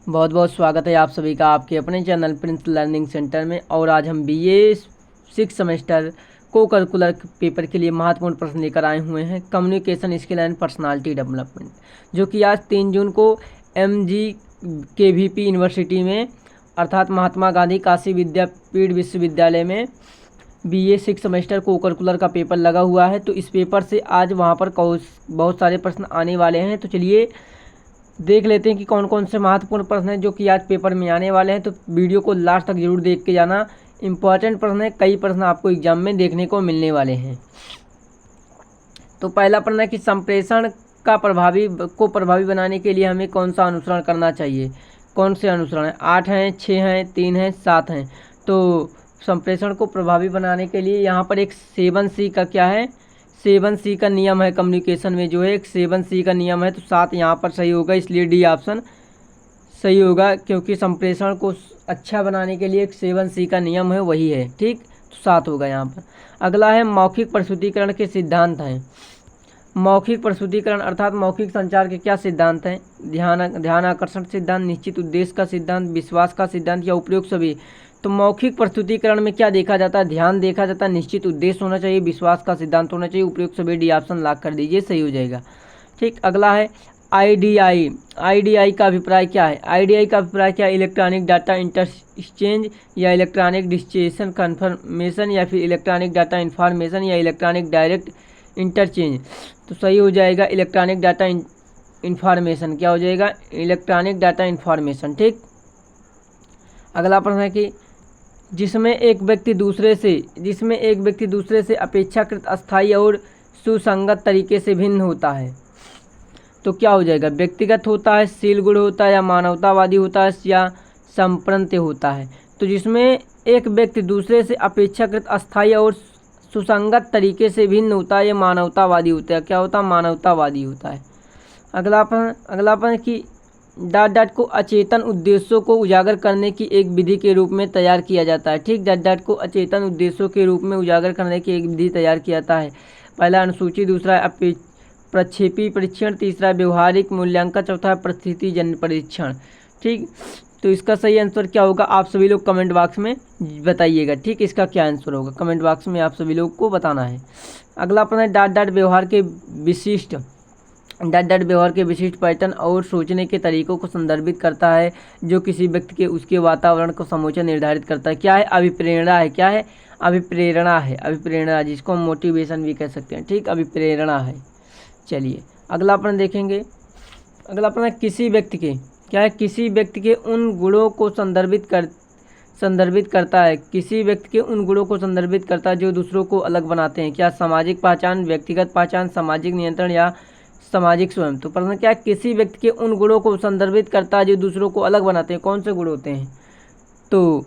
बहुत बहुत स्वागत है आप सभी का आपके अपने चैनल प्रिंस लर्निंग सेंटर में। और आज हम बीए 6 सेमेस्टर को करिकुलर पेपर के लिए महत्वपूर्ण प्रश्न लेकर आए हुए हैं। Communication skill and personality development, जो कि आज 3 जून को MGKVP यूनिवर्सिटी में अर्थात महात्मा गांधी काशी विद्यापीठ विश्वविद्यालय में बीए 6 सेमेस्टर को करिकुलर का पेपर लगा हुआ है। तो इस पेपर से आज वहाँ पर बहुत सारे प्रश्न आने वाले हैं। तो चलिए देख लेते हैं कि कौन कौन से महत्वपूर्ण प्रश्न हैं जो कि आज पेपर में आने वाले हैं। तो वीडियो को लास्ट तक जरूर देख के जाना, इंपॉर्टेंट प्रश्न है, कई प्रश्न आपको एग्जाम में देखने को मिलने वाले हैं। तो पहला प्रश्न है कि संप्रेषण का प्रभावी बनाने के लिए हमें कौन सा अनुसरण करना चाहिए। कौन से अनुसरण है? 8 हैं, 6 हैं, 3 हैं, 7 हैं। तो संप्रेषण को प्रभावी बनाने के लिए यहाँ पर एक 7C का क्या है, 7C का नियम है। कम्युनिकेशन में जो है एक 7C का नियम है। तो 7 यहाँ पर सही होगा, इसलिए डी ऑप्शन सही होगा, क्योंकि संप्रेषण को अच्छा बनाने के लिए एक 7C का नियम है, वही है। ठीक, तो 7 होगा यहाँ पर। अगला है मौखिक प्रस्तुतिकरण के सिद्धांत हैं। मौखिक प्रस्तुतिकरण अर्थात मौखिक संचार के क्या सिद्धांत हैं? ध्यान आकर्षण सिद्धांत, निश्चित उद्देश्य का सिद्धांत, विश्वास का सिद्धांत या उपयोग सभी। तो मौखिक प्रस्तुतिकरण में क्या देखा जाता है? ध्यान देखा जाता है, निश्चित उद्देश्य होना चाहिए, विश्वास का सिद्धांत होना चाहिए, उपयोग सभी। डी ऑप्शन लॉक कर दीजिए, सही हो जाएगा। ठीक, अगला है IDI। IDI का अभिप्राय क्या है? IDI का अभिप्राय क्या है? इलेक्ट्रॉनिक डाटा इंटरचेंज या इलेक्ट्रॉनिक डिस्ट्रीब्यूशन कन्फर्मेशन या फिर इलेक्ट्रॉनिक डाटा इंफॉर्मेशन या इलेक्ट्रॉनिक डायरेक्ट इंटरचेंज। तो सही हो जाएगा इलेक्ट्रॉनिक डाटा इंफॉर्मेशन। क्या हो जाएगा? Electronic data information. ठीक, अगला प्रश्न है कि जिसमें एक व्यक्ति दूसरे से अपेक्षाकृत अस्थायी और सुसंगत तरीके से भिन्न होता है, तो क्या हो जाएगा? व्यक्तिगत होता है, शील गुण होता है, या मानवतावादी होता है, या संप्रंत होता है। तो जिसमें एक व्यक्ति दूसरे से अपेक्षाकृत अस्थायी और सुसंगत तरीके से भिन्न होता है, ये मानवतावादी होता है। क्या होता है? मानवतावादी होता है। अगला प्रश्न कि डॉट को अचेतन उद्देश्यों को उजागर करने की एक विधि के रूप में तैयार किया जाता है। ठीक, डॉट को अचेतन उद्देश्यों के रूप में उजागर करने की एक विधि तैयार किया जाता है। पहला अनुसूची, दूसरा प्रक्षेपी परीक्षण, तीसरा व्यवहारिक मूल्यांकन, चौथा परिस्थिति जन्य परीक्षण। ठीक, तो इसका सही आंसर क्या होगा? आप सभी लोग कमेंट बॉक्स में बताइएगा। ठीक, इसका क्या आंसर होगा कमेंट बॉक्स में आप सभी लोग को बताना है। अगला प्रश्न है डॉट व्यवहार के विशिष्ट पैटर्न और सोचने के तरीकों को संदर्भित करता है, जो किसी व्यक्ति के उसके वातावरण को समूचा निर्धारित करता है। क्या है? अभिप्रेरणा है। क्या है? अभिप्रेरणा, जिसको हम मोटिवेशन भी कह सकते हैं। ठीक, अभिप्रेरणा है। चलिए अगला प्रश्न देखेंगे। अगला प्रश्न किसी व्यक्ति के उन गुणों को संदर्भित करता है। किसी व्यक्ति के उन गुणों को संदर्भित करता है जो दूसरों को अलग बनाते हैं। क्या? सामाजिक पहचान, व्यक्तिगत पहचान, सामाजिक नियंत्रण या सामाजिक स्वयं। तो प्रश्न क्या है? किसी व्यक्ति के उन गुणों को संदर्भित करता है जो दूसरों को अलग बनाते हैं। कौन से गुण होते हैं? तो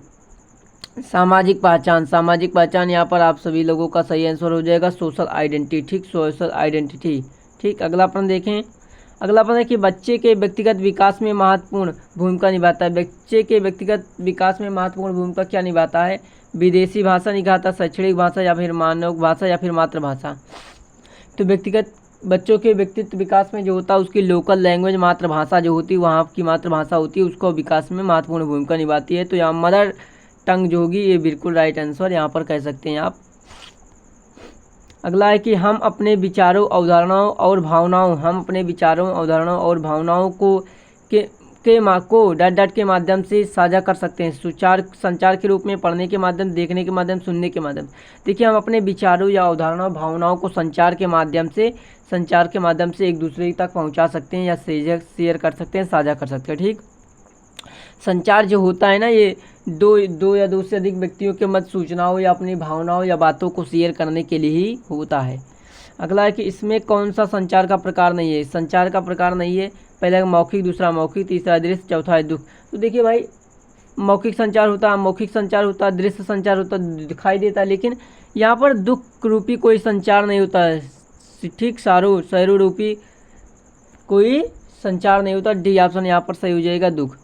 सामाजिक पहचान यहाँ पर आप सभी लोगों का सही आंसर हो जाएगा सोशल आइडेंटिटी। ठीक, सोशल आइडेंटिटी। ठीक, अगला प्रश्न देखें। अगला प्रश्न है कि बच्चे के व्यक्तिगत विकास में महत्वपूर्ण भूमिका निभाता है। बच्चे के व्यक्तिगत विकास में महत्वपूर्ण भूमिका क्या निभाता है? विदेशी भाषा निभाता, शैक्षणिक भाषा, या फिर मानव भाषा, या फिर मातृभाषा। तो बच्चों के व्यक्तित्व विकास में जो होता है उसकी लोकल लैंग्वेज, मातृभाषा जो होती है, वहाँ की मातृभाषा होती है, उसको विकास में महत्वपूर्ण भूमिका निभाती है। तो यहाँ मदर टंग जो होगी ये बिल्कुल राइट आंसर यहाँ पर कह सकते हैं आप। अगला है कि हम अपने विचारों, अवधारणाओं और भावनाओं को डॉट के माध्यम से साझा कर सकते हैं। संचार के रूप में, पढ़ने के माध्यम, देखने के माध्यम, सुनने के माध्यम। देखिए, हम अपने विचारों या अवधारणाओं, भावनाओं को संचार के माध्यम से एक दूसरे तक पहुंचा सकते हैं, या शेयर कर सकते हैं, साझा कर सकते हैं। ठीक, संचार जो होता है ना, ये दो या दो से अधिक व्यक्तियों के मध्य सूचनाओं या अपनी भावनाओं या बातों को शेयर करने के लिए ही होता है। अगला है कि इसमें कौन सा संचार का प्रकार नहीं है? संचार का प्रकार नहीं है। पहला मौखिक, दूसरा मौखिक, तीसरा दृश्य, चौथा है दुख। तो देखिए भाई, मौखिक संचार होता है, दृश्य संचार होता है, दिखाई देता है, लेकिन यहाँ पर दुख रूपी कोई संचार नहीं होता है। ठीक, सारू रूपी कोई संचार नहीं होता। डी ऑप्शन यहाँ पर सही हो जाएगा, दुख।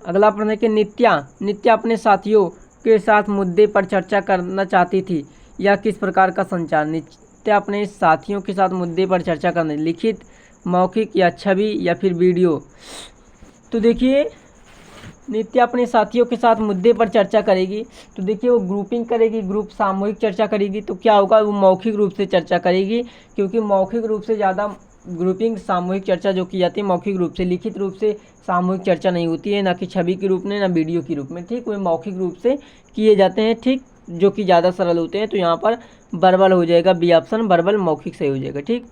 अगला प्रश्न है कि नित्या अपने साथियों के साथ मुद्दे पर चर्चा करना चाहती थी, या किस प्रकार का संचार? नित्या अपने साथियों के साथ मुद्दे पर चर्चा करने, लिखित, मौखिक, या छवि, या फिर वीडियो। तो देखिए नित्या अपने साथियों के साथ मुद्दे पर चर्चा करेगी। तो देखिए वो ग्रुपिंग करेगी, ग्रुप सामूहिक चर्चा करेगी, तो क्या होगा, वो मौखिक रूप से चर्चा करेगी, क्योंकि मौखिक रूप से ज़्यादा ग्रुपिंग सामूहिक चर्चा जो की जाती है मौखिक रूप से, लिखित रूप से सामूहिक चर्चा नहीं होती है, ना कि छवि के रूप में ना वीडियो के रूप में, ठीक, वे मौखिक रूप से किए जाते हैं, ठीक, जो कि ज़्यादा सरल होते हैं। तो यहाँ पर वर्बल हो जाएगा, बी ऑप्शन वर्बल, मौखिक सही हो जाएगा, ठीक।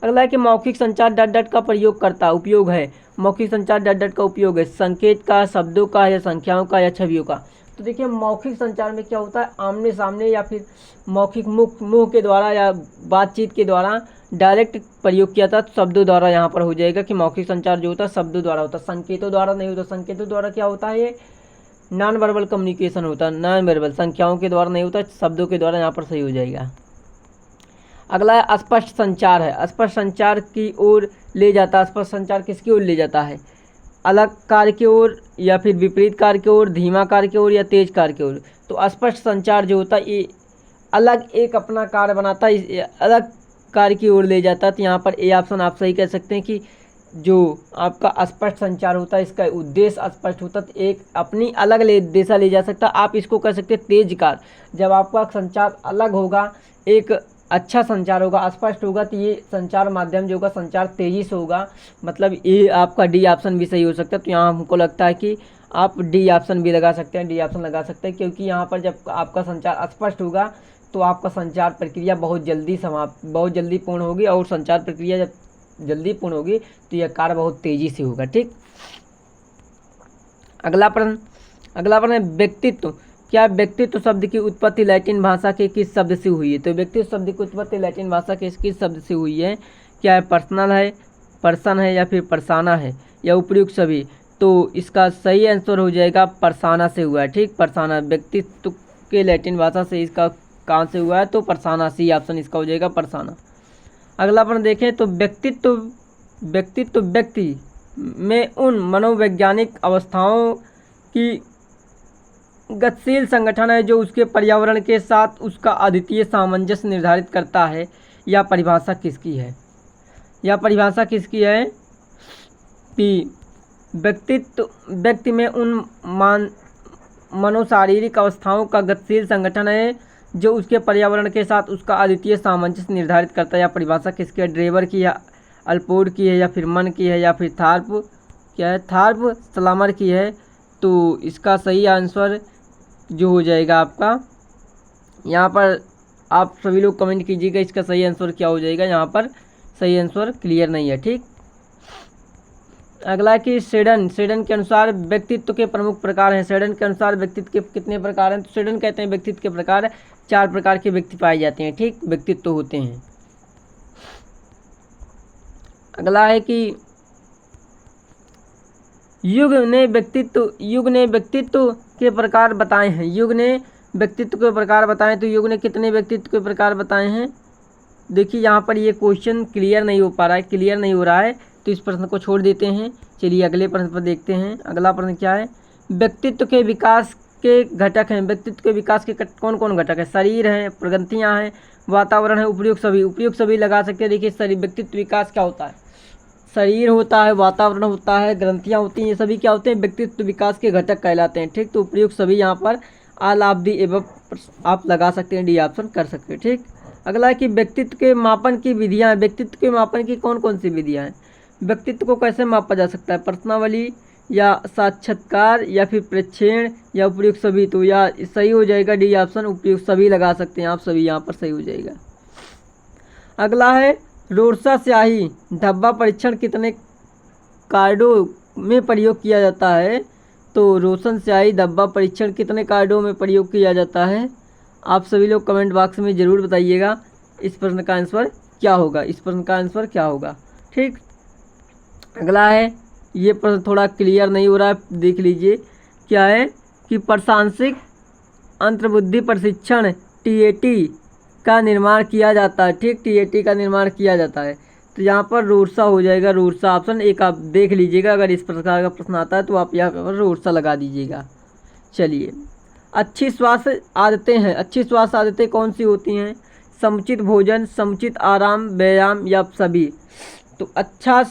अगला है कि मौखिक संचार डट डट का प्रयोग करता उपयोग है। मौखिक संचार डट डट का उपयोग है संकेत का, शब्दों का, या संख्याओं का, या छवियों का। तो देखिए मौखिक संचार में क्या होता है, आमने सामने या फिर मौखिक मुंह के द्वारा या बातचीत के द्वारा डायरेक्ट प्रयोग किया था, तो शब्दों द्वारा यहाँ पर हो जाएगा कि मौखिक संचार जो होता है शब्दों द्वारा होता है, संकेतों द्वारा नहीं होता। संकेतों द्वारा क्या होता है, ये नॉन वर्बल कम्युनिकेशन होता है, नॉन वर्बल, संख्याओं के द्वारा नहीं होता, शब्दों के द्वारा, यहाँ पर सही हो जाएगा। अगला है अस्पष्ट संचार है। अस्पष्ट संचार की ओर ले जाता है। अस्पष्ट संचार किसकी ओर ले जाता है, अलग कार्य की ओर, या फिर विपरीत कार्य की ओर, धीमा कार्य की ओर, या तेज कार्य की ओर। तो अस्पष्ट संचार जो होता है ये अलग एक अपना कार्य बनाता है, अलग कार्य की ओर ले जाता है। तो यहाँ पर ए ऑप्शन आप सही कह सकते हैं कि जो आपका स्पष्ट संचार होता है इसका उद्देश्य स्पष्ट होता है, तो एक अपनी अलग दिशा ले जा सकता है। आप इसको कह सकते हैं तेज कार्य। जब आपका संचार अलग होगा, एक अच्छा संचार होगा, स्पष्ट होगा, तो ये संचार माध्यम जो होगा संचार तेजी से होगा। मतलब ये आपका डी ऑप्शन भी सही हो सकता है। तो यहाँ हमको लगता है कि आप डी ऑप्शन भी लगा सकते हैं, डी ऑप्शन लगा सकते हैं, क्योंकि यहाँ पर जब आपका संचार स्पष्ट होगा तो आपका संचार प्रक्रिया बहुत जल्दी पूर्ण होगी, और संचार प्रक्रिया जब जल्दी पूर्ण होगी तो यह कार्य बहुत तेजी से होगा, ठीक। अगला प्रश्न है व्यक्तित्व। क्या व्यक्तित्व शब्द की उत्पत्ति लैटिन भाषा के किस शब्द से हुई है। तो व्यक्तित्व शब्द की उत्पत्ति लैटिन भाषा के किस शब्द से हुई है। क्या है, पर्सनल है, पर्सन है, या फिर परसाना है, या उपयुक्त सभी। तो इसका सही आंसर हो जाएगा परसाना से हुआ है, ठीक। परसाना व्यक्तित्व के लैटिन भाषा से इसका कहाँ से हुआ है, तो परसाना, सी ऑप्शन इसका हो जाएगा परसाना। अगला प्रश्न देखें तो व्यक्तित्व व्यक्ति में उन मनोवैज्ञानिक अवस्थाओं की गतिशील संगठन है जो उसके पर्यावरण के साथ उसका अद्वितीय सामंजस्य निर्धारित करता है। यह परिभाषा किसकी है। कि व्यक्ति में उन मनोशारीरिक अवस्थाओं का गतिशील संगठन है जो उसके पर्यावरण के साथ उसका अद्वितीय सामंजस्य निर्धारित करता है। यह परिभाषा किसकी है, ड्रेवर की, या अल्पोर्ड की है, या फिर मन की है, या फिर थार्प सलामर की है। तो इसका सही आंसर जो हो जाएगा आपका, यहाँ पर आप सभी लोग कमेंट कीजिएगा इसका सही आंसर क्या हो जाएगा। यहाँ पर सही आंसर क्लियर नहीं है, ठीक। अगला कि सेडन के अनुसार व्यक्तित्व के प्रमुख प्रकार हैं। सेडन के अनुसार व्यक्तित्व के कितने प्रकार हैं। तो सेडन कहते हैं व्यक्तित्व के प्रकार 4 प्रकार के व्यक्ति पाए जाते हैं, ठीक, व्यक्तित्व होते हैं। अगला है कि युग ने व्यक्तित्व के प्रकार बताए हैं। युग ने व्यक्तित्व के प्रकार बताएं, तो युग ने कितने व्यक्तित्व के प्रकार बताए हैं। देखिए यहाँ पर ये क्वेश्चन क्लियर नहीं हो रहा है, तो इस प्रश्न को छोड़ देते हैं। चलिए अगले प्रश्न पर देखते हैं। अगला प्रश्न क्या है, व्यक्तित्व के विकास के घटक हैं। व्यक्तित्व के विकास के कौन कौन घटक है। शरीर है, प्रगतियाँ हैं, वातावरण है, उपयुक्त सभी लगा सकते हैं। देखिए शरीर, व्यक्तित्व विकास क्या होता है, शरीर होता है, वातावरण होता है, ग्रंथियाँ होती हैं, ये सभी क्या होते हैं, व्यक्तित्व विकास के घटक कहलाते हैं, ठीक। तो उपयुक्त सभी यहाँ पर ऑल ऑफ दी एबव आप लगा सकते हैं, डी ऑप्शन कर सकते हैं, ठीक। अगला है कि व्यक्तित्व के मापन की विधियाँ। व्यक्तित्व के मापन की कौन कौन सी विधियाँ हैं। व्यक्तित्व को कैसे मापा जा सकता है, प्रश्नावली, या साक्षात्कार, या फिर प्रेक्षण, या उपयुक्त सभी। तो या सही हो जाएगा डी ऑप्शन, उपयुक्त सभी लगा सकते हैं आप सभी, यहाँ पर सही हो जाएगा। अगला है रोरसा स्याही धब्बा परीक्षण कितने कार्डों में प्रयोग किया जाता है। तो रोशन स्याही धब्बा परीक्षण कितने कार्डों में प्रयोग किया जाता है। आप सभी लोग कमेंट बॉक्स में ज़रूर बताइएगा इस प्रश्न का आंसर क्या होगा, ठीक। अगला है, ये प्रश्न थोड़ा क्लियर नहीं हो रहा है, देख लीजिए क्या है कि प्रशासनिक अंतर्बुद्धि प्रशिक्षण TAT का निर्माण किया जाता है, ठीक। TAT का निर्माण किया जाता है। तो यहाँ पर रोरसा हो जाएगा, रोरसा ऑप्शन एक आप देख लीजिएगा। अगर इस प्रकार का प्रश्न आता है तो आप यहाँ पर रोरसा लगा दीजिएगा। चलिए, अच्छी स्वास्थ्य आदतें कौन सी होती हैं। समुचित भोजन, समुचित आराम, व्यायाम, या सभी। तो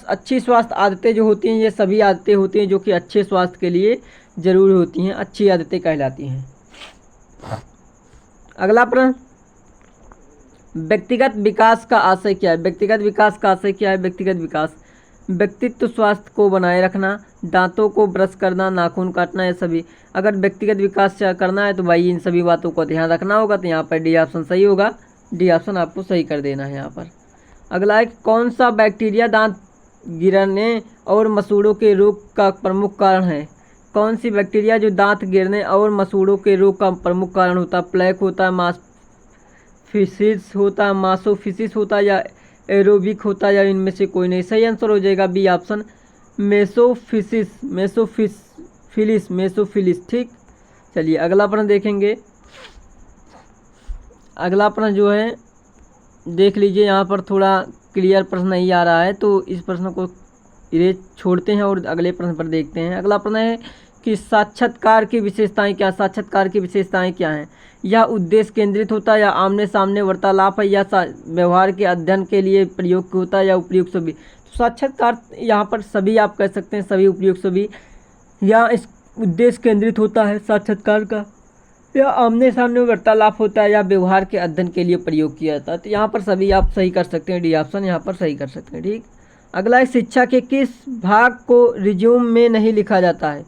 अच्छी स्वास्थ्य आदतें जो होती हैं, ये सभी आदतें होती हैं जो कि अच्छे स्वास्थ्य के लिए ज़रूरी होती हैं, अच्छी आदतें कहलाती हैं। अगला प्रश्न, व्यक्तिगत विकास का आशय क्या है? व्यक्तिगत विकास का आशय क्या है? व्यक्तिगत विकास, व्यक्तित्व स्वास्थ्य को बनाए रखना, दांतों को ब्रश करना, नाखून काटना, ये सभी। अगर व्यक्तिगत विकास करना है तो भाई इन सभी बातों को ध्यान रखना होगा। तो यहाँ पर डी ऑप्शन सही होगा, डी ऑप्शन आपको सही कर देना है यहाँ पर। अगला है, कौन सा बैक्टीरिया दांत गिरने और मसूड़ों के रोग का प्रमुख कारण है? कौन सी बैक्टीरिया जो दांत गिरने और मसूड़ों के रोग का प्रमुख कारण होता है? प्लेग होता है, मासोफिसिस होता है, मासोफिसिस होता है, या एरोबिक होता है, या इनमें से कोई नहीं? सही आंसर हो जाएगा बी ऑप्शन, मेसोफिसिस, मेसोफिलिस। ठीक, चलिए अगला प्रश्न देखेंगे। अगला प्रश्न जो है देख लीजिए, यहाँ पर थोड़ा क्लियर प्रश्न नहीं आ रहा है तो इस प्रश्न को इरेज छोड़ते हैं और अगले प्रश्न पर देखते हैं। अगला प्रश्न है कि साक्षात्कार की विशेषताएं क्या? साक्षात्कार की विशेषताएं क्या हैं? यह उद्देश्य केंद्रित होता है, या आमने सामने वार्तालाप है, या व्यवहार के अध्ययन के लिए प्रयोग होता है, या उपयुक्त सभी? तो साक्षात्कार यहाँ पर सभी आप कह सकते हैं, सभी उपयुक्त सभी। या इस उद्देश्य केंद्रित होता है साक्षात्कार का, या आमने सामने वार्तालाप होता है, या व्यवहार के अध्ययन के लिए प्रयोग किया जाता है। तो यहाँ पर सभी आप सही कर सकते हैं, डी ऑप्शन यहाँ पर सही कर सकते हैं। ठीक, अगला है, शिक्षा के किस भाग को रिज्यूम में नहीं लिखा जाता है?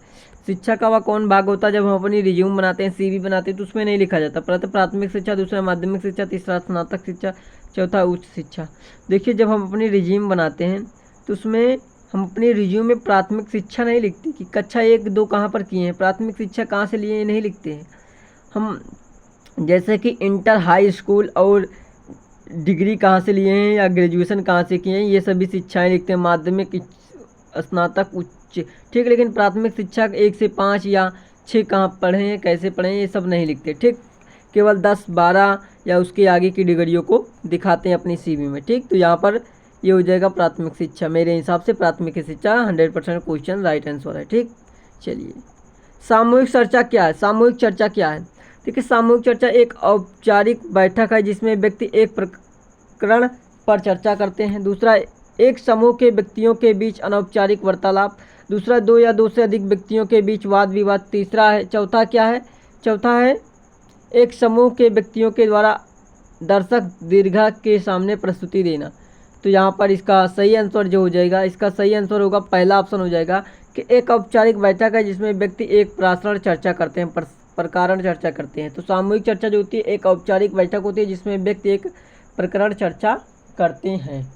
शिक्षा का वह कौन भाग होता है जब हम अपनी रिज्यूम बनाते हैं, सीवी बनाते हैं, तो उसमें नहीं लिखा जाता? पहला प्राथमिक शिक्षा, दूसरा माध्यमिक शिक्षा, तीसरा स्नातक शिक्षा, चौथा उच्च शिक्षा। देखिए, जब हम अपनी रिज्यूम बनाते हैं तो उसमें हम अपनी रिज्यूम में प्राथमिक शिक्षा नहीं लिखते कि कक्षा 1, 2 कहाँ पर किए हैं, प्राथमिक शिक्षा कहाँ से लिए हैं, नहीं लिखते हैं हम। जैसे कि इंटर, हाई स्कूल और डिग्री कहाँ से लिए हैं, या ग्रेजुएशन कहाँ से किए हैं, ये सभी शिक्षाएं लिखते हैं, माध्यमिक, स्नातक, उच्च। ठीक, लेकिन प्राथमिक शिक्षा 1 से 5 या 6 कहाँ पढ़े हैं, कैसे पढ़े हैं, ये सब नहीं लिखते। ठीक, केवल 10, 12 या उसके आगे की डिग्रियों को दिखाते हैं अपनी सीवी में। ठीक, तो यहाँ पर ये हो जाएगा प्राथमिक शिक्षा। मेरे हिसाब से प्राथमिक शिक्षा 100% क्वेश्चन राइट आंसर है। ठीक, चलिए सामूहिक चर्चा क्या है? सामूहिक चर्चा क्या है? देखिए, सामूहिक चर्चा एक औपचारिक बैठक है जिसमें व्यक्ति एक प्रकरण पर चर्चा करते हैं। दूसरा, एक समूह के व्यक्तियों के बीच अनौपचारिक वार्तालाप। दूसरा, 2 या 2 से अधिक व्यक्तियों के बीच वाद विवाद। तीसरा है, चौथा क्या है? चौथा है, एक समूह के व्यक्तियों के द्वारा दर्शक दीर्घा के सामने प्रस्तुति देना। तो यहाँ पर इसका सही आंसर जो हो जाएगा, इसका सही आंसर होगा पहला ऑप्शन हो जाएगा कि एक औपचारिक बैठक है जिसमें व्यक्ति एक प्रसारण चर्चा करते हैं, प्रकरण चर्चा करते हैं। तो सामूहिक चर्चा जो होती है एक औपचारिक बैठक होती है जिसमें व्यक्ति एक प्रकरण चर्चा करते हैं।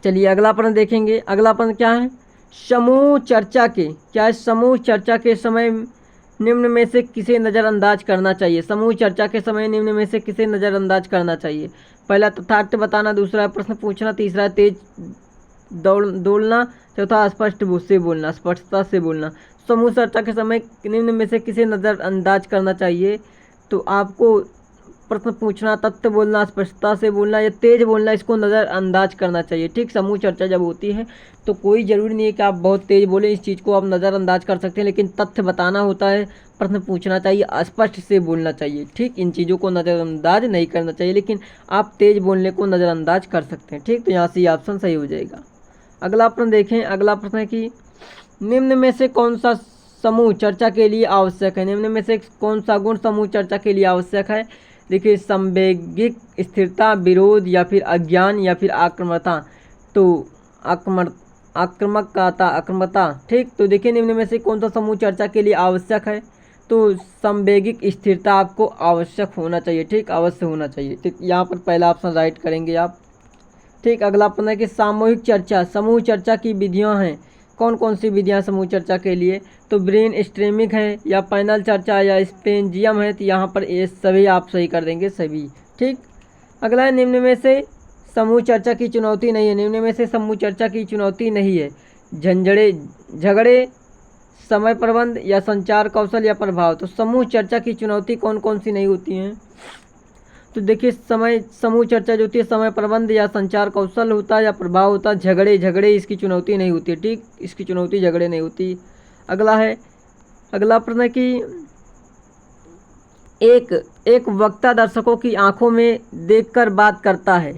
चलिए अगला प्रश्न देखेंगे। अगला प्रश्न क्या है? समूह चर्चा के क्या है? समूह चर्चा के समय निम्न में से किसे नज़रअंदाज करना चाहिए? समूह चर्चा के समय निम्न में से किसे नज़रअंदाज करना चाहिए? पहला, तथ्य बताना। दूसरा, प्रश्न पूछना। तीसरा, तेज दौड़ना। चौथा, स्पष्टता से बोलना। समूह चर्चा के समय निम्न में से किसे नज़रअंदाज करना चाहिए? तो आपको प्रश्न पूछना, तथ्य बोलना, स्पष्टता से बोलना या तेज बोलना, इसको नज़रअंदाज करना चाहिए। ठीक, समूह चर्चा जब होती है तो कोई ज़रूरी नहीं है कि आप बहुत तेज बोलें, इस चीज़ को आप नज़रअंदाज कर सकते हैं, लेकिन तथ्य बताना होता है, प्रश्न पूछना चाहिए, स्पष्ट से बोलना चाहिए। ठीक, इन चीज़ों को नज़रअंदाज नहीं करना चाहिए, लेकिन आप तेज बोलने को नज़रअंदाज कर सकते हैं। ठीक, तो यहाँ से ये ऑप्शन सही हो जाएगा। अगला प्रश्न देखें। अगला प्रश्न है कि निम्न में से कौन सा समूह चर्चा के लिए आवश्यक है? निम्न में से कौन सा गुण समूह चर्चा के लिए आवश्यक है? देखिए, संवेगिक स्थिरता, विरोध, या फिर अज्ञान, या फिर आक्रामकता। तो आक्रामकता। ठीक, तो देखिए निम्न में से कौन सा समूह चर्चा के लिए आवश्यक है? तो संवेगिक स्थिरता आपको आवश्यक होना चाहिए। ठीक, अवश्य होना चाहिए। ठीक, यहाँ पर पहला ऑप्शन राइट करेंगे आप। ठीक, अगला प्रश्न है कि सामूहिक चर्चा, समूह चर्चा की विधियाँ हैं। कौन कौन सी विधियाँ समूह चर्चा के लिए? तो ब्रेन स्ट्रीमिंग है, या पैनल चर्चा, या स्पेंजियम है। तो यहाँ पर ये सभी आप सही कर देंगे, सभी। ठीक, अगला है, निम्न में से समूह चर्चा की चुनौती नहीं है। निम्न में से समूह चर्चा की चुनौती नहीं है झगड़े, समय प्रबंध, या संचार कौशल, या प्रभाव। तो समूह चर्चा की चुनौती कौन कौन सी नहीं होती हैं? तो देखिए, समूह चर्चा जो होती है समय प्रबंध या संचार कौशल होता है, या प्रभाव होता है। झगड़े इसकी चुनौती नहीं होती है। ठीक, इसकी चुनौती झगड़े नहीं होती। अगला प्रश्न है कि एक वक्ता दर्शकों की आंखों में देखकर बात करता है।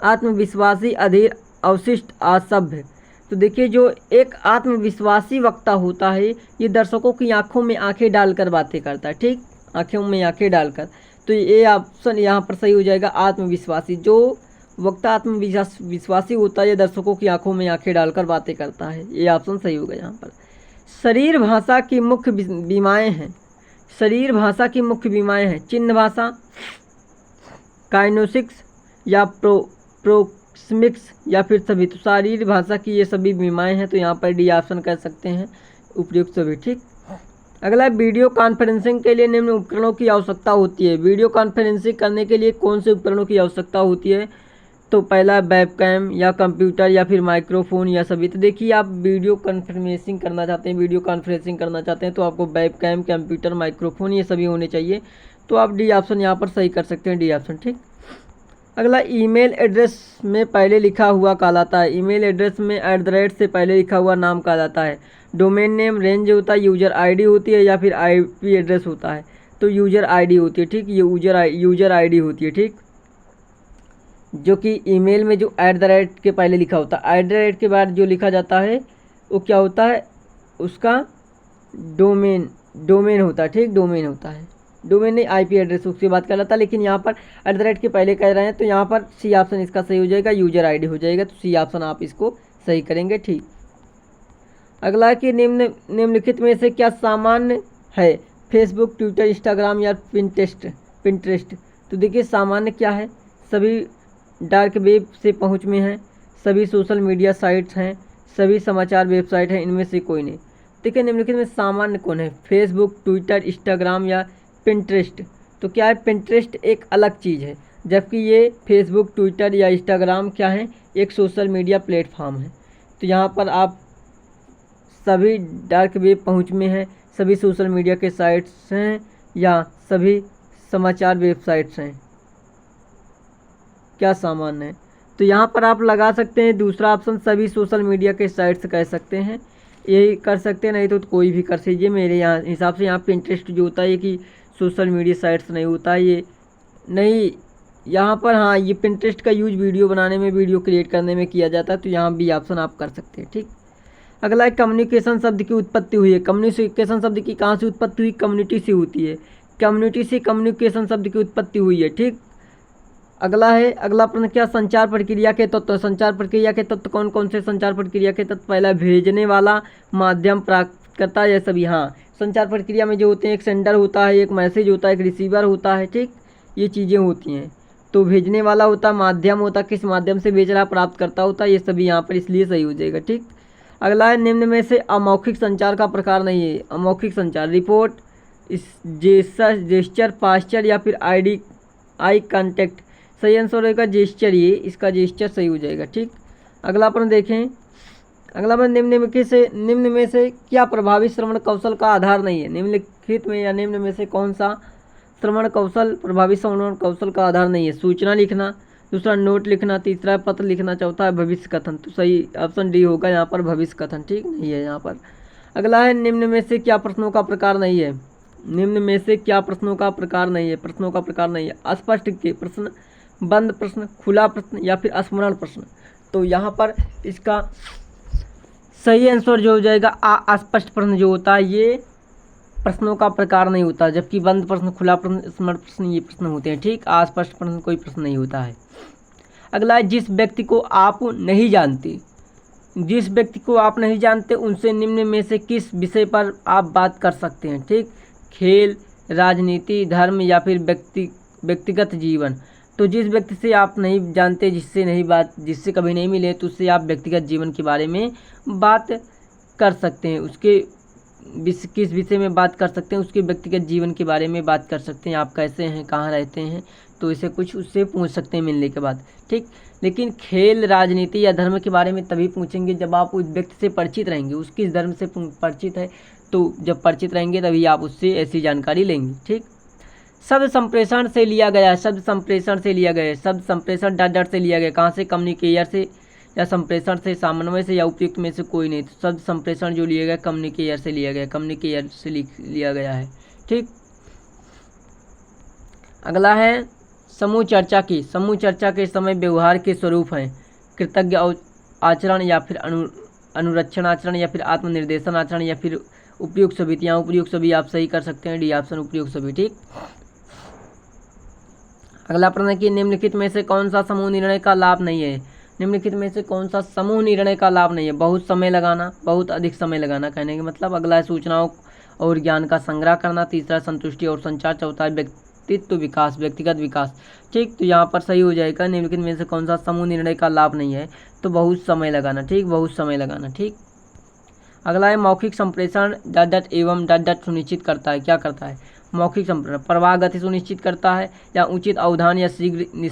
आत्मविश्वासी, अधीर, अवशिष्ट, असभ्य। तो देखिए जो एक आत्मविश्वासी वक्ता होता है ये दर्शकों की आंखों में आंखें डालकर बातें करता है, ठीक, आंखों में आंखें डालकर। तो ये ऑप्शन यहाँ पर सही हो जाएगा, आत्मविश्वासी। जो वक्ता आत्मविश्वासी होता है ये दर्शकों की आंखों में आंखें डालकर बातें करता है, ये ऑप्शन सही होगा यहाँ पर। शरीर भाषा की मुख्य बीमाएँ हैं, शरीर भाषा की मुख्य बीमाएँ हैं चिन्ह भाषा, काइनेसिक्स या प्रोक्सिमिक्स या फिर सभी। तो शारीर भाषा की ये सभी बीमाएँ हैं, तो यहाँ पर डी ऑप्शन कर सकते हैं उपयुक्त सभी, ठीक। अगला, वीडियो कॉन्फ्रेंसिंग के लिए निम्न उपकरणों की आवश्यकता होती है। वीडियो कॉन्फ्रेंसिंग करने के लिए कौन से उपकरणों की आवश्यकता होती है? तो पहला वेबकैम या कंप्यूटर या फिर माइक्रोफोन या सभी। तो देखिए आप वीडियो कॉन्फ्रेंसिंग करना चाहते हैं, तो आपको वेबकैम, कंप्यूटर, माइक्रोफोन ये सभी होने चाहिए। तो आप डी ऑप्शन यहाँ पर सही कर सकते हैं, डी ऑप्शन, ठीक। अगला, ईमेल एड्रेस में पहले लिखा हुआ कहलाता है। ईमेल एड्रेस में @ से पहले लिखा हुआ नाम कहलाता है। डोमेन नेम रेंज होता है, यूजर आईडी होती है या फिर आईपी एड्रेस होता है। तो यूजर आईडी होती है, ठीक, ये यूजर आईडी होती है, ठीक। जो कि ईमेल में जो @ के पहले लिखा होता है, @ के बाद जो लिखा जाता है वो क्या होता है, उसका डोमेन होता है, ठीक, डोमेन होता है। डोमेन नहीं, आईपी एड्रेस उसके बाद कहलाता है, लेकिन यहाँ पर @ के पहले कह रहे हैं तो यहाँ पर सी ऑप्शन इसका सही हो जाएगा, यूजर आईडी हो जाएगा। तो सी ऑप्शन आप इसको सही करेंगे, ठीक। अगला कि निम्नलिखित में से क्या सामान्य है? फेसबुक, ट्विटर, इंस्टाग्राम या पिंटरेस्ट। तो देखिए सामान्य क्या है, सभी डार्क वेब से पहुँच में हैं, सभी सोशल मीडिया साइट्स हैं, सभी समाचार वेबसाइट हैं, इनमें से कोई नहीं। देखिए निम्नलिखित में सामान्य कौन है? फेसबुक, ट्विटर, इंस्टाग्राम या पिंटरेस्ट। तो क्या है, पिंटरेस्ट एक अलग चीज़ है, जबकि ये फेसबुक, ट्विटर या इंस्टाग्राम क्या है, एक सोशल मीडिया प्लेटफॉर्म है। तो यहाँ पर आप सभी डार्क वेब पहुँच में हैं, सभी सोशल मीडिया के साइट्स हैं या सभी समाचार वेबसाइट्स हैं, क्या सामान्य है? तो यहाँ पर आप लगा सकते हैं दूसरा ऑप्शन, सभी सोशल मीडिया के साइट्स कह सकते हैं, यही कर सकते हैं, नहीं तो कोई भी कर दीजिए। मेरे यहाँ हिसाब से यहाँ पिंटरेस्ट जो होता है कि सोशल मीडिया साइट्स नहीं होता है, ये नहीं, यहाँ पर हाँ ये पिंटरेस्ट का यूज वीडियो बनाने में, वीडियो क्रिएट करने में किया जाता है। तो यहाँ भी ऑप्शन आप कर सकते हैं, ठीक। अगला, कम्युनिकेशन शब्द की उत्पत्ति हुई है। कम्युनिकेशन शब्द की कहाँ से उत्पत्ति हुई? कम्युनिटी से होती है, कम्युनिटी से कम्युनिकेशन शब्द की उत्पत्ति हुई है, ठीक। अगला है, अगला प्रश्न क्या, संचार प्रक्रिया के तत्व। संचार प्रक्रिया के तत्व कौन कौन से? संचार प्रक्रिया के तत्व, पहला भेजने वाला, माध्यम, प्राप्तकर्ता या सभी। हाँ, संचार प्रक्रिया में जो होते हैं, एक सेंडर होता है, एक मैसेज होता है, एक रिसीवर होता है, ठीक, ये चीज़ें होती हैं। तो भेजने वाला होता है, माध्यम होता है, किस माध्यम से भेज रहा, प्राप्तकर्ता होता है, ये सभी यहाँ पर, इसलिए सही हो जाएगा, ठीक। अगला है, निम्न में से अमौखिक संचार का प्रकार नहीं है। अमौखिक संचार, रिपोर्ट, जेस्चर, पास्चर या फिर आई कांटेक्ट। सही आंसर होगा जेस्चर, ये इसका जेस्चर सही हो जाएगा, ठीक। अगला प्रश्न देखें, अगला प्रश्न, निम्न में से क्या प्रभावी श्रवण कौशल का आधार नहीं है? निम्नलिखित में या निम्न में से कौन सा श्रवण कौशल प्रभावी श्रवण कौशल का आधार नहीं है? सूचना लिखना, दूसरा नोट लिखना, तीसरा पत्र लिखना, चौथा है भविष्य कथन। तो सही ऑप्शन डी होगा यहाँ पर, भविष्य कथन, ठीक, नहीं है यहाँ पर। अगला है, निम्न में से क्या प्रश्नों का प्रकार नहीं है? निम्न में से क्या प्रश्नों का प्रकार नहीं है? प्रश्नों का प्रकार नहीं है, अस्पष्ट के प्रश्न, बंद प्रश्न, खुला प्रश्न या फिर स्मरण प्रश्न। तो यहाँ पर इसका सही आंसर जो हो जाएगा अस्पष्ट प्रश्न जो होता है ये प्रश्नों का प्रकार नहीं होता, जबकि बंद प्रश्न, खुला प्रश्न, स्मरण प्रश्न ये प्रश्न होते हैं, ठीक। अस्पष्ट प्रश्न कोई प्रश्न नहीं होता है। अगला, जिस व्यक्ति को आप नहीं जानते, जिस व्यक्ति को आप नहीं जानते उनसे निम्न में से किस विषय पर आप बात कर सकते हैं? ठीक, खेल, राजनीति, धर्म या फिर व्यक्तिगत जीवन। तो जिस व्यक्ति से आप नहीं जानते, जिससे कभी नहीं मिले, तो उससे आप व्यक्तिगत जीवन के बारे में बात कर सकते हैं। उसके किस विषय में बात कर सकते हैं? उसके व्यक्तिगत जीवन के बारे में बात कर सकते हैं। आप कैसे हैं, कहाँ रहते हैं, तो इसे कुछ उससे पूछ सकते हैं मिलने के बाद, ठीक। लेकिन खेल, राजनीति या धर्म के बारे में तभी पूछेंगे जब आप उस व्यक्ति से परिचित रहेंगे। उसके धर्म से परिचित है तो जब परिचित रहेंगे तभी आप उससे ऐसी जानकारी लेंगे, ठीक। शब्द संप्रेषण से लिया गया, शब्द संप्रेषण से लिया गया, शब्द संप्रेषण डॉट से लिया गया, कहाँ से? कम्युनिकेयर से या संप्रेषण से, समन्वय से या उपयुक्त में से कोई नहीं। तो शब्द संप्रेषण जो लिया गया कम्युनिकेयर से लिया गया, कम्युनिकेयर से लिया गया है, ठीक। अगला है समूह चर्चा के समय व्यवहार के स्वरूप हैं कृतज्ञ आचरण या फिर अनुरक्षण आचरण या फिर आत्मनिर्देशन आचरण या फिर उपयुक्त सभी। यहाँ उपयुक्त सभी आप सही कर सकते हैं, डी ऑप्शन उपयुक्त सभी। ठीक, अगला प्रश्न है कि निम्नलिखित में से कौन सा समूह निर्णय का लाभ नहीं है। निम्नलिखित में से कौन सा समूह निर्णय का लाभ नहीं है। बहुत समय लगाना, बहुत अधिक समय लगाना कहने का मतलब। अगला है सूचनाओं और ज्ञान का संग्रह करना। तीसरा संतुष्टि और संचार। चौथा है व्यक्तित्व विकास, व्यक्तिगत विकास। ठीक, तो यहाँ पर सही हो जाएगा निम्नलिखित में से कौन सा समूह निर्णय का लाभ नहीं है, तो बहुत समय लगाना। ठीक, बहुत समय लगाना। ठीक, अगला है मौखिक संप्रेषण डट डट एवं डट डट सुनिश्चित करता है। क्या करता है? मौखिक संप्रेषण प्रवाह गति सुनिश्चित करता है, या उचित अवधान या शीघ्र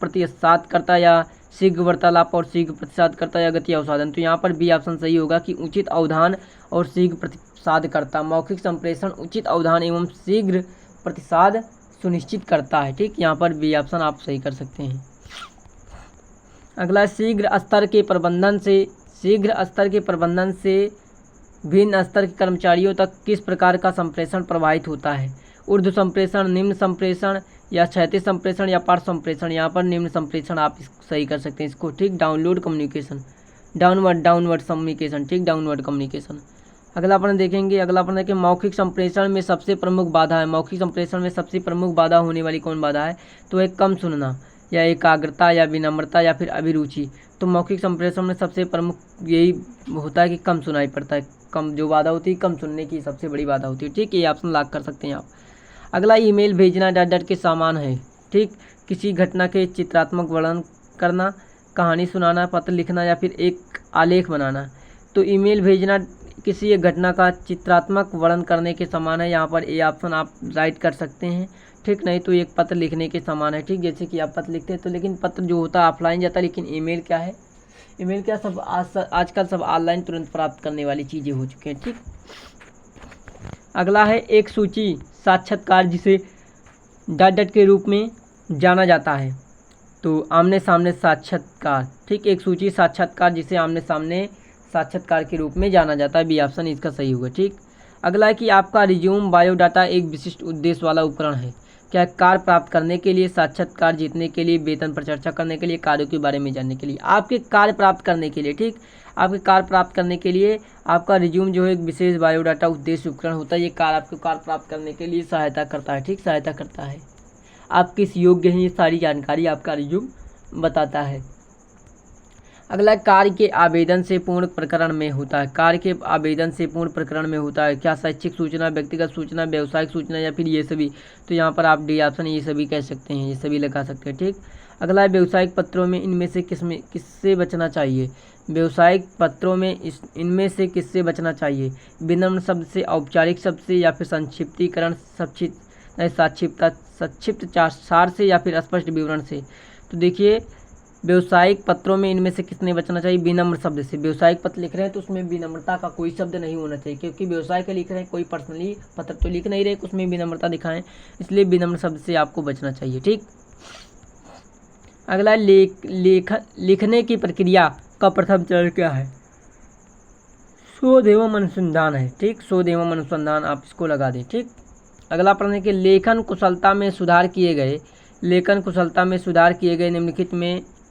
प्रतिसाद करता है, या शीघ्र वार्तालाप और शीघ्र प्रतिसाद करता है, या गति अवसाधन। तो यहाँ पर बी ऑप्शन सही होगा कि उचित अवधान और शीघ्र प्रतिसाद करता। मौखिक संप्रेषण उचित अवधान एवं शीघ्र प्रतिसाद सुनिश्चित करता है। ठीक, यहाँ पर बी ऑप्शन आप सही कर सकते हैं। अगला शीघ्र स्तर के प्रबंधन से भिन्न स्तर के कर्मचारियों तक किस प्रकार का संप्रेषण प्रवाहित होता है? ऊर्ध्व संप्रेषण, निम्न संप्रेषण, या क्षैतिज संप्रेषण, या पार्श्व संप्रेषण। यहाँ पर निम्न संप्रेषण आप सही कर सकते हैं इसको। ठीक, डाउनवर्ड कम्युनिकेशन। ठीक, डाउनवर्ड कम्युनिकेशन। अगला प्रश्न देखेंगे। अगला प्रश्न है कि मौखिक संप्रेषण में सबसे प्रमुख बाधा है। मौखिक संप्रेषण में सबसे प्रमुख बाधा होने वाली कौन बाधा है? तो एक कम सुनना, या एकाग्रता, या विनम्रता, या फिर अभिरुचि। तो मौखिक संप्रेषण में सबसे प्रमुख यही होता है कि कम सुनाई पड़ता है। कम जो बाधा होती है, कम सुनने की सबसे बड़ी बाधा होती है। ठीक, ये ऑप्शन लॉक कर सकते हैं आप। अगला ईमेल भेजना डट डट के समान है। ठीक, किसी घटना के चित्रात्मक वर्णन करना, कहानी सुनाना, पत्र लिखना, या फिर एक आलेख बनाना। तो ईमेल भेजना किसी एक घटना का चित्रात्मक वर्णन करने के समान है। यहाँ पर ए ऑप्शन आप राइट कर सकते हैं। ठीक, नहीं तो एक पत्र लिखने के समान है। ठीक, जैसे कि आप पत्र लिखते हैं तो, लेकिन पत्र जो होता है ऑफलाइन जाता है, लेकिन ईमेल क्या है? ईमेल क्या सब आजकल सब ऑनलाइन तुरंत प्राप्त करने वाली चीज़ें हो चुकी हैं। ठीक, अगला है एक सूची साक्षात्कार जिसे डट डट के रूप में जाना जाता है। तो आमने सामने साक्षात्कार। ठीक, एक सूची साक्षात्कार जिसे आमने सामने साक्षात्कार के रूप में जाना जाता है। बी ऑप्शन इसका सही होगा। ठीक, अगला है कि आपका रिज्यूम बायोडाटा एक विशिष्ट उद्देश्य वाला उपकरण है। क्या? कार्य प्राप्त करने के लिए, साक्षात्कार जीतने के लिए, वेतन पर चर्चा करने के लिए, कार्यों के बारे में जानने के लिए। आपके कार्य प्राप्त करने के लिए। ठीक, आपके कार्य प्राप्त करने के लिए आपका रिज्यूम जो है एक विशेष बायोडाटा उद्देश्य उपकरण होता है। ये कार्य आपको कार्य प्राप्त करने के लिए सहायता करता है। ठीक, सहायता करता है। आप किस योग्य हैं, ये सारी जानकारी आपका रिज्यूम बताता है। अगला कार्य के आवेदन से पूर्ण प्रकरण में होता है। कार्य के आवेदन से पूर्ण प्रकरण में होता है। क्या? शैक्षिक सूचना, व्यक्तिगत सूचना, व्यावसायिक सूचना, या फिर ये सभी। तो यहाँ पर आप डी ऑप्शन ये सभी कह सकते हैं, ये सभी लगा सकते हैं। ठीक, अगला है व्यावसायिक पत्रों में इनमें से किससे बचना चाहिए? व्यावसायिक पत्रों में इनमें से किससे बचना चाहिए? विनम्र शब्द से, औपचारिक शब्द से, या फिर संक्षिप्तीकरण, संक्षिप्त सार से, या फिर स्पष्ट विवरण से। तो देखिए, व्यावसायिक पत्रों में इनमें से किसने बचना चाहिए? विनम्र शब्द से। व्यावसायिक पत्र लिख रहे हैं तो उसमें विनम्रता का कोई शब्द नहीं होना चाहिए, क्योंकि व्यवसाय के लिख रहे हैं, कोई पर्सनली पत्र तो लिख नहीं रहे उसमें विनम्रता दिखाएं, इसलिए विनम्र शब्द से आपको बचना चाहिए। ठीक, अगला लिखने की प्रक्रिया का प्रथम चरण क्या है? शोध एवं अनुसंधान है। ठीक, शोध एवं अनुसंधान आप इसको लगा दें। ठीक, अगला प्रश्न है कि लेखन कुशलता में सुधार किए गए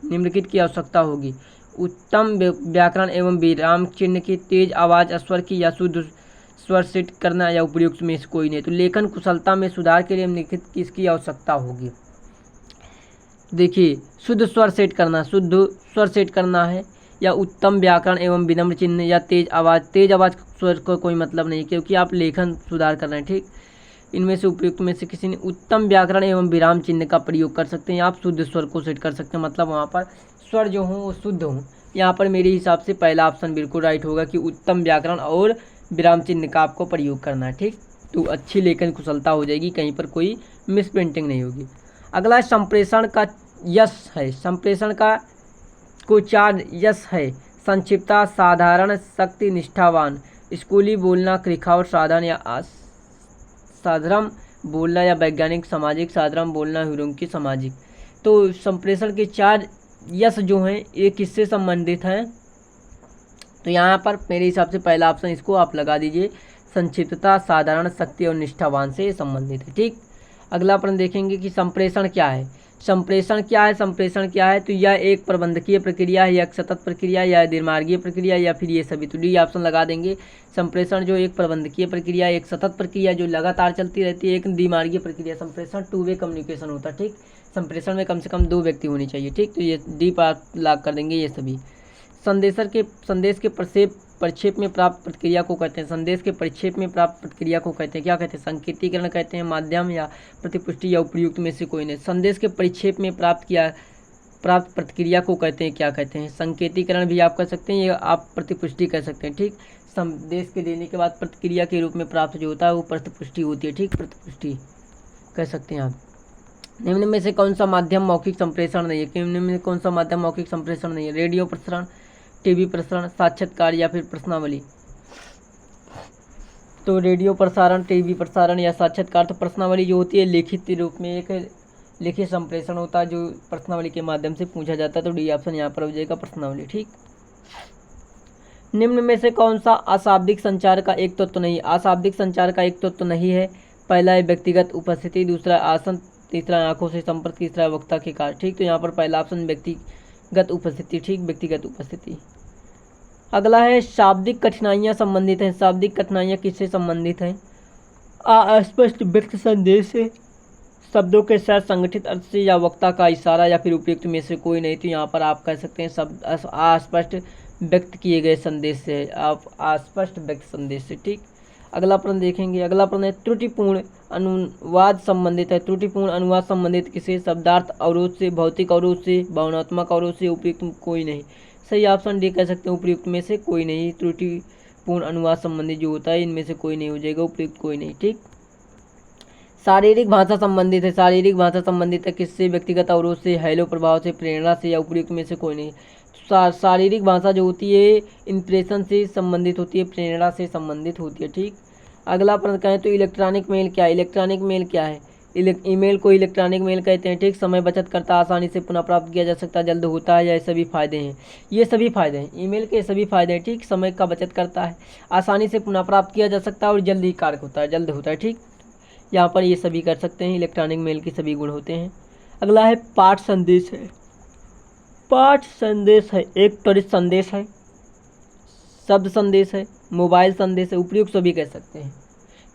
निम्नलिखित की आवश्यकता होगी। उत्तम व्याकरण एवं विराम चिन्ह की, तेज आवाज़ स्वर की, या शुद्ध स्वर सेट करना, या उपयुक्त में से कोई नहीं। तो लेखन कुशलता में सुधार के लिए निम्नलिखित किसकी आवश्यकता होगी? देखिए, शुद्ध स्वर सेट करना है, या उत्तम व्याकरण एवं विनम्र चिन्ह, या तेज आवाज़ स्वर को कोई मतलब नहीं, क्योंकि आप लेखन सुधार कर रहे हैं। ठीक, इनमें से उपयुक्त में से किसी ने उत्तम व्याकरण एवं विराम चिन्ह का प्रयोग कर सकते हैं। आप शुद्ध स्वर को सेट कर सकते हैं, मतलब वहाँ पर स्वर जो हों वो शुद्ध हों। यहाँ पर मेरे हिसाब से पहला ऑप्शन बिल्कुल राइट होगा कि उत्तम व्याकरण और विराम चिन्ह का आपको प्रयोग करना है। ठीक, तो अच्छी लेखन कुशलता हो जाएगी, कहीं पर कोई मिस प्रिंटिंग नहीं होगी। अगला संप्रेषण का यश है। संप्रेषण का को 4 यश है। संक्षिप्तता, साधारण, शक्ति, निष्ठावान। स्कूली बोलना, रेखाओं साधारण या साधारण बोलना, या वैज्ञानिक, सामाजिक, साधारण बोलना, हुरुंकी, सामाजिक। तो संप्रेषण के 4 यश जो हैं ये किससे संबंधित हैं? तो यहाँ पर मेरे हिसाब से पहला ऑप्शन इसको आप लगा दीजिए, संक्षिप्तता, साधारण, शक्ति और निष्ठावान से संबंधित है। ठीक, अगला प्रश्न देखेंगे कि संप्रेषण क्या है। संप्रेषण क्या है? संप्रेषण क्या है? तो यह एक प्रबंधकीय प्रक्रिया है, या एक सतत प्रक्रिया, या द्विमार्गीय प्रक्रिया, या फिर ये सभी। तो डी ऑप्शन लगा देंगे। संप्रेषण जो एक प्रबंधकीय प्रक्रिया, एक सतत प्रक्रिया जो लगातार चलती रहती है, एक द्विमार्गीय प्रक्रिया। संप्रेषण टू वे कम्युनिकेशन होता है, ठीक। संप्रेषण में कम से कम 2 व्यक्ति होने चाहिए, ठीक। तो ये डी पर लॉक कर देंगे ये सभी। संदेश के परिक्षेप में प्राप्त प्रतिक्रिया को कहते हैं। संदेश के परिक्षेप में प्राप्त प्रतिक्रिया को कहते हैं, क्या कहते हैं? संकेतीकरण कहते हैं, माध्यम या प्रतिपुष्टि, या उपयुक्त में से कोई नहीं। संदेश के परिक्षेप में प्राप्त प्रतिक्रिया को कहते हैं, क्या कहते हैं? संकेतीकरण भी आप कह सकते हैं, या आप प्रतिपुष्टि कह सकते हैं, ठीक। संदेश के देने के बाद प्रतिक्रिया के रूप में प्राप्त जो होता है वो प्रतिपुष्टि होती है, ठीक। प्रतिपुष्टि कह सकते हैं आप। निम्न में से कौन सा माध्यम मौखिक संप्रेषण नहीं है? निम्न में कौन सा माध्यम मौखिक संप्रेषण नहीं है? रेडियो प्रसारण, टीवी प्रसारण, साक्षात्कार, या फिर प्रश्नावली। तो रेडियो प्रसारण, टीवी प्रसारण या साक्षात्कार। तो प्रश्नावली जो होती है लिखित रूप में एक लिखित संप्रेषण होता है जो प्रश्नावली के माध्यम से पूछा जाता है। तो डी ऑप्शन यहाँ पर हो जाएगा, प्रश्नावली, ठीक। निम्न में से कौन सा अशाब्दिक संचार का एक तत्व नहीं है? अशाब्दिक संचार का एक तत्व नहीं है। पहला है व्यक्तिगत उपस्थिति, दूसरा आसन, तीसरा आंखों से संपर्क, तीसरा वक्ता के कार्य, ठीक। तो यहाँ पर पहला ऑप्शन व्यक्तिगत उपस्थिति, ठीक, व्यक्तिगत उपस्थिति। अगला है शाब्दिक कठिनाइयाँ संबंधित हैं। शाब्दिक कठिनाइयाँ किससे संबंधित हैं? अस्पष्ट व्यक्त संदेश से, शब्दों के साथ संगठित अर्थ से, या वक्ता का इशारा, या फिर उपयुक्त में से कोई नहीं। तो यहाँ पर आप कह सकते हैं शब्द अस्पष्ट व्यक्त किए गए संदेश से, आप अस्पष्ट व्यक्त संदेश से, ठीक। अगला प्रश्न देखेंगे। अगला प्रश्न है त्रुटिपूर्ण अनुवाद संबंधित है। त्रुटिपूर्ण अनुवाद संबंधित किसे? शब्दार्थ अवरोध से, भौतिक अवरोध से, भावनात्मक अवरोध से, उपयुक्त कोई नहीं। सही ऑप्शन डी कह सकते हैं, उपयुक्त में से कोई नहीं। त्रुटिपूर्ण अनुवाद संबंधित जो होता है इनमें से कोई नहीं हो जाएगा, उपयुक्त कोई नहीं, ठीक। शारीरिक भाषा संबंधित है। शारीरिक भाषा संबंधित है किससे? व्यक्तिगत अवरोध से, हैलो प्रभाव से, प्रेरणा से, या उपयुक्त में से कोई नहीं। शारीरिक भाषा जो होती है इंप्रेशन से संबंधित होती है, प्रेरणा से संबंधित होती है, ठीक। अगला प्रश्न कहें तो इलेक्ट्रॉनिक मेल क्या है? इलेक्ट्रॉनिक मेल क्या है? ईमेल को इलेक्ट्रॉनिक मेल कहते हैं, ठीक। समय बचत करता, आसानी से पुनः प्राप्त किया जा सकता, जल्द होता है, या ये सभी फायदे हैं। ये सभी फायदे हैं, ईमेल के सभी फायदे हैं, ठीक। समय का बचत करता है, आसानी से पुनः प्राप्त किया जा सकता है, और जल्द ही कार्य होता है, जल्द होता है, ठीक। यहाँ पर ये सभी कर सकते हैं, इलेक्ट्रॉनिक मेल के सभी गुण होते हैं। अगला है पाठ संदेश है। पाठ संदेश है एक त्वरित संदेश है, शब्द संदेश है, मोबाइल संदेश है, उपयुक्त सभी कह सकते हैं,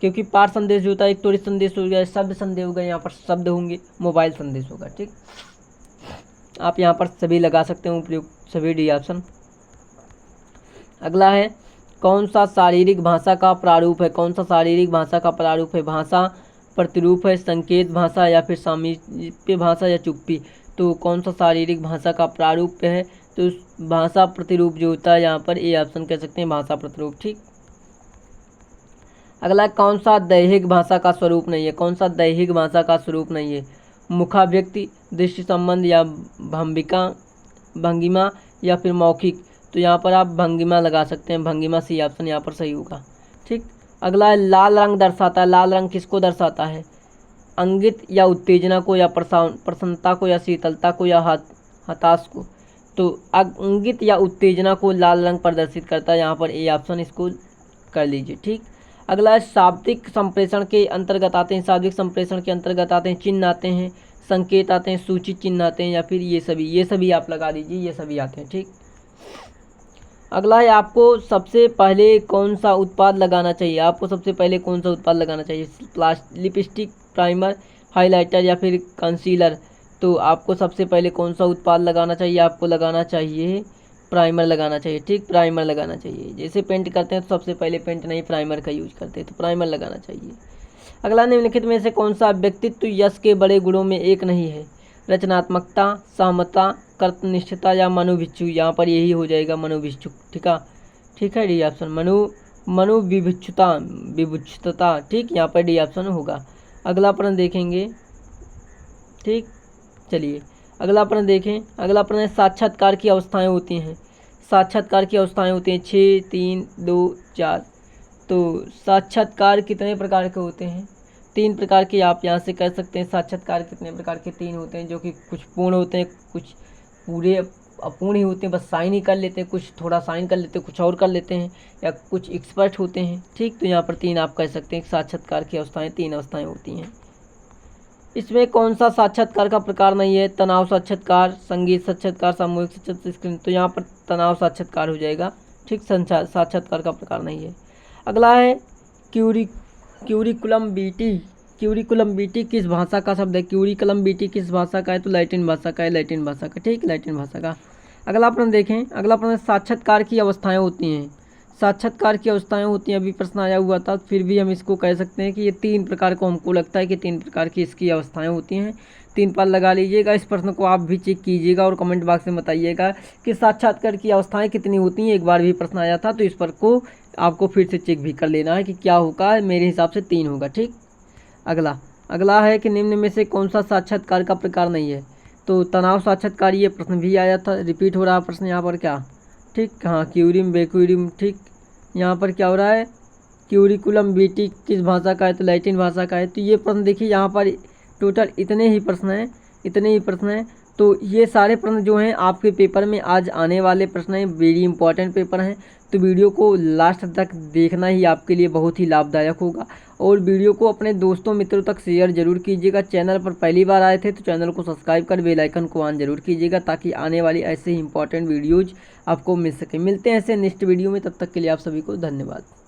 क्योंकि पाठ संदेश जो होता है एक त्वरित संदेश हो गया, शब्द संदेश होगा, यहाँ पर शब्द होंगे, मोबाइल संदेश होगा, ठीक। आप यहाँ पर सभी लगा सकते हैं, उपयुक्त सभी, डी ऑप्शन। अगला है कौन सा शारीरिक भाषा का प्रारूप है? कौन सा शारीरिक भाषा का प्रारूप है? भाषा प्रतिरूप है, संकेत भाषा, या फिर सामीप्य भाषा, या चुप्पी। तो कौन सा शारीरिक भाषा का प्रारूप है? तो भाषा प्रतिरूप जो होता है यहाँ पर ए ऑप्शन कह सकते हैं, भाषा प्रतिरूप, ठीक। अगला कौन सा दैहिक भाषा का स्वरूप नहीं है? कौन सा दैहिक भाषा का स्वरूप नहीं है? मुखाव्यक्ति, दृष्टि संबंध, या भंगिमा, या फिर मौखिक। तो यहाँ पर आप भंगिमा लगा सकते हैं, भंगिमा सी ऑप्शन यहाँ पर सही होगा, ठीक। अगला है लाल रंग दर्शाता है। लाल रंग किसको दर्शाता है? अंगित या उत्तेजना को, या प्रसन्नता को, या शीतलता को, या हताश को। तो अंगित या उत्तेजना को लाल रंग प्रदर्शित करता है, यहाँ पर ए ऑप्शन इसको कर लीजिए, ठीक। अगला है शाब्दिक संप्रेषण के अंतर्गत आते हैं। शाब्दिक संप्रेषण के अंतर्गत आते हैं चिन्ह आते हैं, संकेत आते हैं, सूचित चिन्ह आते हैं, या फिर ये सभी आप लगा दीजिए, ये सभी आते हैं, ठीक। अगला है आपको सबसे पहले कौन सा उत्पाद लगाना चाहिए? आपको सबसे पहले कौन सा उत्पाद लगाना चाहिए? लिपस्टिक, प्राइमर, हाइलाइटर, या फिर कंसीलर। तो आपको सबसे पहले कौन सा उत्पाद लगाना चाहिए? आपको लगाना चाहिए प्राइमर लगाना चाहिए, ठीक। प्राइमर लगाना चाहिए। जैसे पेंट करते हैं तो सबसे पहले पेंट नहीं प्राइमर का यूज करते हैं, तो प्राइमर लगाना चाहिए। अगला निम्नलिखित में से कौन सा व्यक्तित्व यश के बड़े गुणों में एक नहीं है? रचनात्मकता, सहमता, कर्तनिष्ठता, या मनोभिक्षु। यहाँ पर यही हो जाएगा, मनोभिक्षु, ठीक है, डी ऑप्शन। विभुक्षता, ठीक। यहाँ पर डी ऑप्शन होगा। अगला प्रश्न देखेंगे, ठीक। चलिए अगला प्रश्न देखें। अगला प्रश्न है साक्षात्कार की अवस्थाएं होती हैं। साक्षात्कार की अवस्थाएं होती हैं 6, 3, 2, 4। तो साक्षात्कार कितने प्रकार के होते हैं? 3 प्रकार के आप यहाँ से कह सकते हैं। साक्षात्कार कितने प्रकार के? 3 होते हैं, जो कि कुछ पूर्ण होते हैं, कुछ पूरे अपूर्ण ही होते हैं, बस साइन ही कर लेते हैं, कुछ थोड़ा साइन कर लेते हैं, कुछ और कर लेते हैं, या कुछ एक्सपर्ट होते हैं, ठीक। तो यहाँ पर 3 आप कह सकते हैं। साक्षात्कार की अवस्थाएं 3 अवस्थाएं होती हैं। इसमें कौन सा साक्षात्कार का प्रकार नहीं है? तनाव साक्षात्कार, संगीत साक्षात्कार, सामूहिक साक्षात्कार। तो यहाँ पर तनाव साक्षात्कार हो जाएगा, ठीक। साक्षात्कार का प्रकार नहीं है। अगला है क्यूरिकुलम बीटी। क्यूरिकुलम बीटी किस भाषा का शब्द है? क्यूरिकुलम बीटी किस भाषा का है? तो लैटिन भाषा का है, लैटिन भाषा का, ठीक, लैटिन भाषा का। अगला प्रश्न देखें, अगला प्रश्न साक्षात्कार की अवस्थाएं होती हैं। साक्षात्कार की अवस्थाएं होती हैं, अभी प्रश्न आया हुआ था, फिर भी हम इसको कह सकते हैं कि ये 3 प्रकार को, हमको लगता है कि 3 प्रकार की इसकी अवस्थाएं होती हैं। 3 पर लगा लीजिएगा। इस प्रश्न को आप भी चेक कीजिएगा और कमेंट बॉक्स में बताइएगा कि साक्षात्कार की अवस्थाएं कितनी होती हैं। एक बार भी प्रश्न आया था, तो इस पर को आपको फिर से चेक भी कर लेना है कि क्या होगा। मेरे हिसाब से 3 होगा, ठीक। अगला है कि निम्न में से कौन सा साक्षात्कार का प्रकार नहीं है? तो तनाव साक्षात्कार, ये प्रश्न भी आया था, रिपीट हो रहा है प्रश्न यहाँ पर, क्या, ठीक। हाँ, क्यूरिम बेक्यूरिम, ठीक। यहाँ पर क्या हो रहा है? क्यूरिकुलम बीटी किस भाषा का है? तो लैटिन भाषा का है। तो ये प्रश्न देखिए, यहाँ पर टोटल इतने ही प्रश्न हैं। तो ये सारे प्रश्न जो हैं आपके पेपर में आज आने वाले प्रश्न हैं, वेरी इंपॉर्टेंट पेपर हैं। तो वीडियो को लास्ट तक देखना ही आपके लिए बहुत ही लाभदायक होगा। और वीडियो को अपने दोस्तों मित्रों तक शेयर जरूर कीजिएगा। चैनल पर पहली बार आए थे तो चैनल को सब्सक्राइब कर बेल आइकन को ऑन जरूर कीजिएगा, ताकि आने वाली ऐसे ही इंपॉर्टेंट वीडियोज़ आपको मिल सके। मिलते हैं ऐसे नेक्स्ट वीडियो में, तब तक के लिए आप सभी को धन्यवाद।